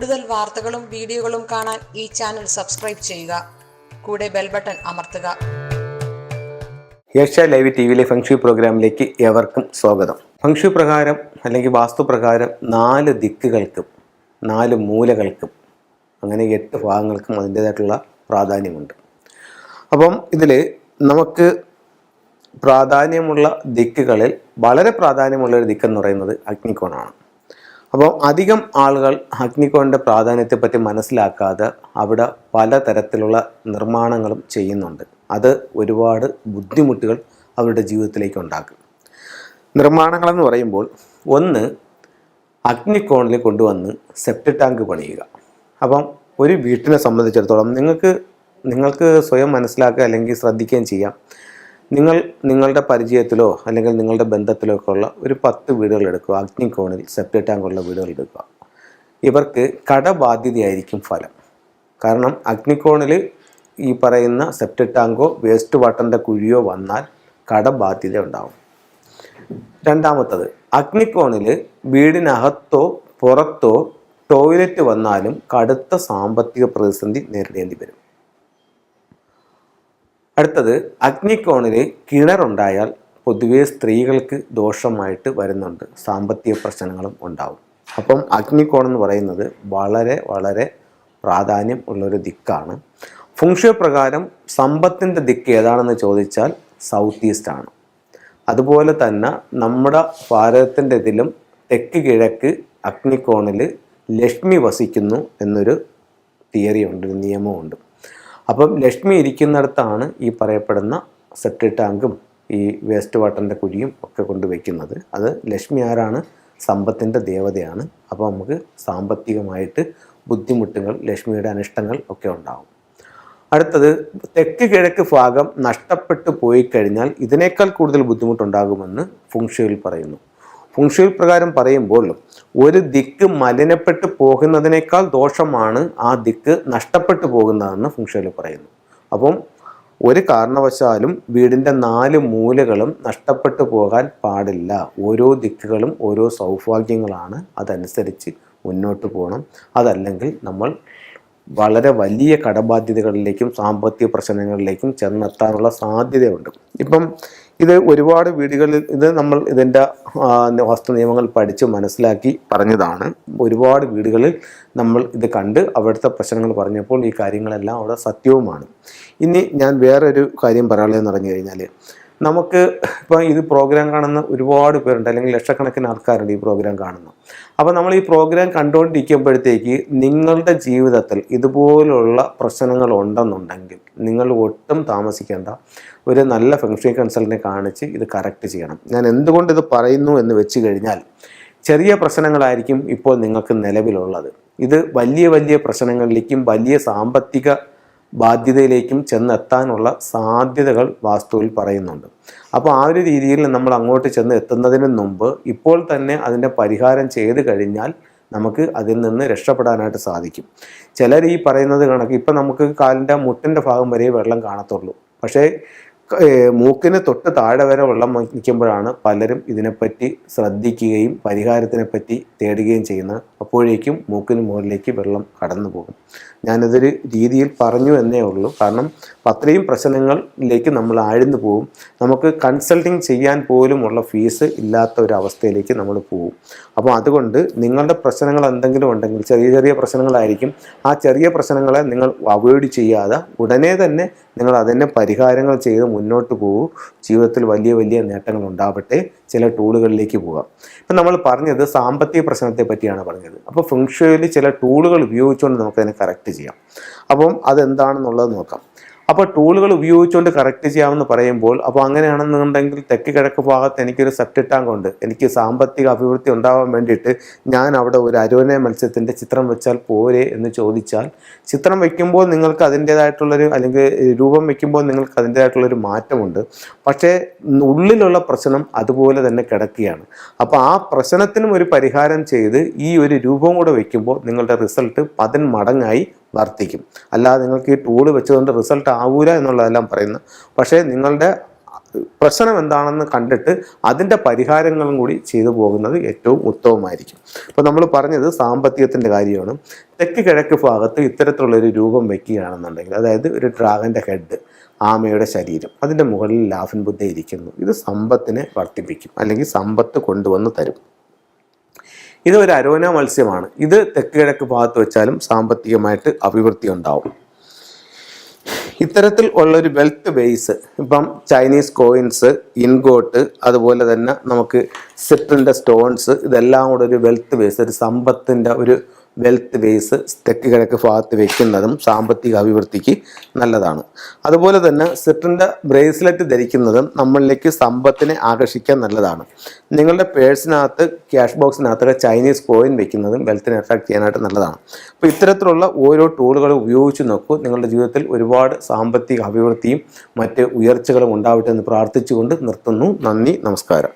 കൂടുതൽ വാർത്തകളും വീഡിയോകളും കാണാൻ ഈ ചാനൽ സബ്സ്ക്രൈബ് ചെയ്യുക. കൂടെ ബെൽ ബട്ടൺ അമർത്തുക. ഏഷ്യ ലൈവ് ടിവിയിലെ ഫെങ്ഷു പ്രോഗ്രാമിലേക്ക് ഏവർക്കും സ്വാഗതം. ഫെങ്ഷു പ്രകാരം അല്ലെങ്കിൽ വാസ്തുപ്രകാരം 4 ദിക്കുകൾക്കും 4 മൂലകൾക്കും അങ്ങനെ 8 ഭാഗങ്ങൾക്കും അതിൻ്റേതായിട്ടുള്ള പ്രാധാന്യമുണ്ട്. അപ്പം ഇതിൽ നമുക്ക് പ്രാധാന്യമുള്ള ദിക്കുകളിൽ വളരെ പ്രാധാന്യമുള്ളൊരു ദിക്കെന്ന് പറയുന്നത് അഗ്നികോണാണ്. അപ്പോൾ അധികം ആളുകൾ അഗ്നികോണിൻ്റെ പ്രാധാന്യത്തെപ്പറ്റി മനസ്സിലാക്കാതെ അവിടെ പലതരത്തിലുള്ള നിർമ്മാണങ്ങളും ചെയ്യുന്നുണ്ട്. അത് ഒരുപാട് ബുദ്ധിമുട്ടുകൾ അവരുടെ ജീവിതത്തിലേക്ക് ഉണ്ടാക്കും. നിർമ്മാണങ്ങളെന്ന് പറയുമ്പോൾ ഒന്ന്, അഗ്നികോണിൽ കൊണ്ടുവന്ന് സെപ്റ്റിക് ടാങ്ക് പണിയുക. അപ്പം ഒരു വീട്ടിനെ സംബന്ധിച്ചിടത്തോളം നിങ്ങൾക്ക് സ്വയം മനസ്സിലാക്കുക അല്ലെങ്കിൽ ശ്രദ്ധിക്കുകയും ചെയ്യാം. നിങ്ങളുടെ പരിചയത്തിലോ അല്ലെങ്കിൽ നിങ്ങളുടെ ബന്ധത്തിലോ ഒക്കെ ഉള്ള ഒരു 10 വീടുകൾ എടുക്കുക, അഗ്നികോണിൽ സെപ്റ്റിക് ടാങ്കുള്ള വീടുകൾ എടുക്കുക. ഇവർക്ക് കടബാധ്യതയായിരിക്കും ഫലം. കാരണം അഗ്നികോണിൽ ഈ പറയുന്ന സെപ്റ്റിക് ടാങ്കോ വേസ്റ്റ് വാട്ടറിൻ്റെ കുഴിയോ വന്നാൽ കടബാധ്യത ഉണ്ടാവും. രണ്ടാമത്തത്, അഗ്നികോണിൽ വീടിനകത്തോ പുറത്തോ ടോയ്ലറ്റ് വന്നാലും കടുത്ത സാമ്പത്തിക പ്രതിസന്ധി നേരിടേണ്ടി വരും. അടുത്തത്, അഗ്നികോണിൽ കിണറുണ്ടായാൽ പൊതുവെ സ്ത്രീകൾക്ക് ദോഷമായിട്ട് വരുന്നുണ്ട്, സാമ്പത്തിക പ്രശ്നങ്ങളും ഉണ്ടാവും. അപ്പം അഗ്നികോൺ എന്ന് പറയുന്നത് വളരെ വളരെ പ്രാധാന്യം ഉള്ളൊരു ദിക്കാണ്. ഫെങ്ഷു പ്രകാരം സമ്പത്തിൻ്റെ ദിക്ക് ഏതാണെന്ന് ചോദിച്ചാൽ സൗത്ത് ഈസ്റ്റ് ആണ്. അതുപോലെ തന്നെ നമ്മുടെ ഭാരതത്തിൻ്റെ ഇതിലും തെക്ക് കിഴക്ക് അഗ്നികോണിൽ ലക്ഷ്മി വസിക്കുന്നു എന്നൊരു തിയറി ഉണ്ട്, ഒരു നിയമമുണ്ട്. അപ്പം ലക്ഷ്മി ഇരിക്കുന്നിടത്താണ് ഈ പറയപ്പെടുന്ന സെപ്റ്റിക് ടാങ്കും ഈ വേസ്റ്റ് വാട്ടറിൻ്റെ കുഴിയും ഒക്കെ കൊണ്ടുവയ്ക്കുന്നത്. അത് ലക്ഷ്മി ആരാണ്? സമ്പത്തിൻ്റെ ദേവതയാണ്. അപ്പോൾ നമുക്ക് സാമ്പത്തികമായിട്ട് ബുദ്ധിമുട്ടുകൾ, ലക്ഷ്മിയുടെ അനിഷ്ടങ്ങൾ ഒക്കെ ഉണ്ടാകും. അടുത്തത്, തെക്ക് കിഴക്ക് ഭാഗം നഷ്ടപ്പെട്ടു പോയി കഴിഞ്ഞാൽ ഇതിനേക്കാൾ കൂടുതൽ ബുദ്ധിമുട്ടുണ്ടാകുമെന്ന് ഫെങ്ഷുയിൽ പറയുന്നു. ഫെങ്ഷു പ്രകാരം പറയുമ്പോൾ ഒരു ദിക്ക് മലിനപ്പെട്ടു പോകുന്നതിനേക്കാൾ ദോഷമാണ് ആ ദിക്ക് നഷ്ടപ്പെട്ടു പോകുന്നതെന്ന് ഫെങ്ഷുയിൽ പറയുന്നു. അപ്പം ഒരു കാരണവശാലും വീടിൻ്റെ 4 മൂലകളും നഷ്ടപ്പെട്ടു പോകാൻ പാടില്ല. ഓരോ ദിക്കുകളും ഓരോ സൗഭാഗ്യങ്ങളാണ്, അതനുസരിച്ച് മുന്നോട്ട് പോകണം. അതല്ലെങ്കിൽ നമ്മൾ വളരെ വലിയ കടബാധ്യതകളിലേക്കും സാമ്പത്തിക പ്രശ്നങ്ങളിലേക്കും ചെന്നെത്താനുള്ള സാധ്യതയുണ്ട്. ഇപ്പം ഇത് ഒരുപാട് വീടുകളിൽ നമ്മൾ ഇതിൻ്റെ വാസ്തു നിയമങ്ങൾ പഠിച്ച് മനസ്സിലാക്കി പറഞ്ഞതാണ്. ഒരുപാട് വീടുകളിൽ നമ്മൾ ഇത് കണ്ട് അവിടുത്തെ പ്രശ്നങ്ങൾ പറഞ്ഞപ്പോൾ ഈ കാര്യങ്ങളെല്ലാം അവിടെ സത്യവുമാണ്. ഇനി ഞാൻ വേറൊരു കാര്യം പറയാനുള്ളതെന്ന് പറഞ്ഞു കഴിഞ്ഞാൽ, നമുക്ക് ഇപ്പോൾ ഇത് പ്രോഗ്രാം കാണുന്ന ഒരുപാട് പേരുണ്ട്, അല്ലെങ്കിൽ ലക്ഷക്കണക്കിന് ആൾക്കാരുണ്ട് ഈ പ്രോഗ്രാം കാണുന്നത്. അപ്പോൾ നമ്മൾ ഈ പ്രോഗ്രാം കണ്ടുകൊണ്ടിരിക്കുമ്പോഴത്തേക്ക് നിങ്ങളുടെ ജീവിതത്തിൽ ഇതുപോലുള്ള പ്രശ്നങ്ങൾ ഉണ്ടെന്നുണ്ടെങ്കിൽ നിങ്ങൾ ഒട്ടും താമസിക്കേണ്ട, ഒരു നല്ല ഫെങ്ഷു കൺസൾട്ടിനെ കാണിച്ച് ഇത് കറക്റ്റ് ചെയ്യണം. ഞാൻ എന്തുകൊണ്ട് ഇത് പറയുന്നു എന്ന് വെച്ച് കഴിഞ്ഞാൽ, ചെറിയ പ്രശ്നങ്ങളായിരിക്കും ഇപ്പോൾ നിങ്ങൾക്ക് നിലവിലുള്ളത്. ഇത് വലിയ വലിയ പ്രശ്നങ്ങളിലേക്കും വലിയ സാമ്പത്തിക ബാധ്യതയിലേക്കും ചെന്നെത്താനുള്ള സാധ്യതകൾ വാസ്തുവിൽ പറയുന്നുണ്ട്. അപ്പോൾ ആ ഒരു രീതിയിൽ നമ്മൾ അങ്ങോട്ട് ചെന്ന് എത്തുന്നതിന് മുമ്പ് ഇപ്പോൾ തന്നെ അതിൻ്റെ പരിഹാരം ചെയ്ത് കഴിഞ്ഞാൽ നമുക്ക് അതിൽ നിന്ന് രക്ഷപ്പെടാനായിട്ട് സാധിക്കും. ചിലർ ഈ പറയുന്നത് കണക്ക് ഇപ്പം നമുക്ക് കാലിൻ്റെ മുട്ടിൻ്റെ ഭാഗം വരെ വെള്ളം കാണത്തുള്ളൂ, പക്ഷേ മൂക്കിന് തൊട്ട് താഴെ വരെ വെള്ളം നിൽക്കുമ്പോഴാണ് പലരും ഇതിനെപ്പറ്റി ശ്രദ്ധിക്കുകയും പരിഹാരത്തിനെപ്പറ്റി തേടുകയും ചെയ്യുന്നത്. അപ്പോഴേക്കും മൂക്കിന് മുകളിലേക്ക് വെള്ളം കടന്നു പോകും. ഞാനതൊരു രീതിയിൽ പറഞ്ഞു എന്നേ ഉള്ളൂ. കാരണം അത്രയും പ്രശ്നങ്ങളിലേക്ക് നമ്മൾ ആഴ്ന്നു പോകും. നമുക്ക് കൺസൾട്ടിങ് ചെയ്യാൻ പോലുമുള്ള ഫീസ് ഇല്ലാത്ത ഒരു അവസ്ഥയിലേക്ക് നമ്മൾ പോകും. അപ്പോൾ അതുകൊണ്ട് നിങ്ങളുടെ പ്രശ്നങ്ങൾ എന്തെങ്കിലും ഉണ്ടെങ്കിൽ, ചെറിയ ചെറിയ പ്രശ്നങ്ങളായിരിക്കും, ആ ചെറിയ പ്രശ്നങ്ങളെ നിങ്ങൾ അവോയ്ഡ് ചെയ്യാതെ ഉടനെ തന്നെ നിങ്ങൾ അതിനെ പരിഹാരങ്ങൾ ചെയ്ത് മുന്നോട്ട് പോകും. ജീവിതത്തിൽ വലിയ വലിയ നേട്ടങ്ങൾ ഉണ്ടാവട്ടെ. ചില ടൂളുകളിലേക്ക് പോകാം. ഇപ്പം നമ്മൾ പറഞ്ഞത് സാമ്പത്തിക പ്രശ്നത്തെ പറ്റിയാണ് പറഞ്ഞത്. അപ്പോൾ ഫെങ്ഷുയിൽ ചില ടൂളുകൾ ഉപയോഗിച്ചുകൊണ്ട് നമുക്കതിനെ കറക്റ്റ് ചെയ്യാം. അപ്പം അതെന്താണെന്നുള്ളത് നോക്കാം. അപ്പോൾ ടൂളുകൾ ഉപയോഗിച്ചുകൊണ്ട് കറക്റ്റ് ചെയ്യാമെന്ന് പറയുമ്പോൾ, അപ്പോൾ അങ്ങനെയാണെന്നുണ്ടെങ്കിൽ തെക്ക് കിഴക്ക് ഭാഗത്ത് എനിക്കൊരു സെപ്റ്റിക് ടാങ്ക് ഉണ്ട്, എനിക്ക് സാമ്പത്തിക അഭിവൃദ്ധി ഉണ്ടാവാൻ വേണ്ടിയിട്ട് ഞാൻ അവിടെ ഒരു അരോന മത്സ്യത്തിൻ്റെ ചിത്രം വെച്ചാൽ പോരെ എന്ന് ചോദിച്ചാൽ, ചിത്രം വയ്ക്കുമ്പോൾ നിങ്ങൾക്ക് അതിൻ്റേതായിട്ടുള്ളൊരു, അല്ലെങ്കിൽ രൂപം വയ്ക്കുമ്പോൾ നിങ്ങൾക്ക് അതിൻ്റേതായിട്ടുള്ളൊരു മാറ്റമുണ്ട്. പക്ഷേ ഉള്ളിലുള്ള പ്രശ്നം അതുപോലെ തന്നെ കിടക്കുകയാണ്. അപ്പോൾ ആ പ്രശ്നത്തിനും ഒരു പരിഹാരം ചെയ്ത് ഈ ഒരു രൂപം കൂടെ വയ്ക്കുമ്പോൾ നിങ്ങളുടെ റിസൾട്ട് 10 മടങ്ങായി വർദ്ധിക്കും. അല്ലാതെ നിങ്ങൾക്ക് ഈ ടൂള് വെച്ചുകൊണ്ട് റിസൾട്ട് ആവൂല എന്നുള്ളതെല്ലാം പറയുന്നത്. പക്ഷേ നിങ്ങളുടെ പ്രശ്നം എന്താണെന്ന് കണ്ടിട്ട് അതിൻ്റെ പരിഹാരങ്ങളും കൂടി ചെയ്തു പോകുന്നത് ഏറ്റവും ഉത്തമമായിരിക്കും. ഇപ്പോൾ നമ്മൾ പറഞ്ഞത് സാമ്പത്തികത്തിൻ്റെ കാര്യമാണ്. തെക്ക് കിഴക്ക് ഭാഗത്ത് ഇത്തരത്തിലുള്ളൊരു രൂപം വയ്ക്കുകയാണെന്നുണ്ടെങ്കിൽ, അതായത് ഒരു ഡ്രാഗൻ്റെ ഹെഡ്, ആമയുടെ ശരീരം, അതിൻ്റെ മുകളിൽ ലാഫിൻ ബുദ്ധ ഇരിക്കുന്നു, ഇത് സമ്പത്തിനെ വർദ്ധിപ്പിക്കും, അല്ലെങ്കിൽ സമ്പത്ത് കൊണ്ടുവന്ന് തരും. ഇത് ഒരു അരോന മത്സ്യമാണ്. ഇത് തെക്ക് കിഴക്ക് ഭാഗത്ത് വെച്ചാലും സാമ്പത്തികമായിട്ട് അഭിവൃദ്ധി ഉണ്ടാവും. ഇത്തരത്തിൽ ഉള്ളൊരു വെൽത്ത് ബേസ്, ഇപ്പം ചൈനീസ് കോയിൻസ്, ഇൻഗോട്ട്, അതുപോലെ തന്നെ നമുക്ക് സിട്രിൻ്റെ സ്റ്റോൺസ്, ഇതെല്ലാം കൂടെ ഒരു വെൽത്ത് ബേസ്, ഒരു സമ്പത്തിൻ്റെ ഒരു വെൽത്ത് ബേസ് തെക്ക് കിഴക്ക് ഭാഗത്ത് വെക്കുന്നതും സാമ്പത്തിക അഭിവൃദ്ധിക്ക് നല്ലതാണ്. അതുപോലെ തന്നെ സിട്രിൻ്റെ ബ്രേസ്ലെറ്റ് ധരിക്കുന്നതും നമ്മളിലേക്ക് സമ്പത്തിനെ ആകർഷിക്കാൻ നല്ലതാണ്. നിങ്ങളുടെ പേഴ്സിനകത്ത്, ക്യാഷ് ബോക്സിനകത്തൊക്കെ ചൈനീസ് കോയിൻ വെക്കുന്നതും വെൽത്തിനെ അട്രാക്ട് ചെയ്യാനായിട്ട് നല്ലതാണ്. അപ്പോൾ ഇത്തരത്തിലുള്ള ഓരോ ടൂളുകൾ ഉപയോഗിച്ച് നോക്കൂ. നിങ്ങളുടെ ജീവിതത്തിൽ ഒരുപാട് സാമ്പത്തിക അഭിവൃദ്ധിയും മറ്റ് ഉയർച്ചകളും ഉണ്ടാവട്ടെ എന്ന് പ്രാർത്ഥിച്ചുകൊണ്ട് നിർത്തുന്നു. നന്ദി, നമസ്കാരം.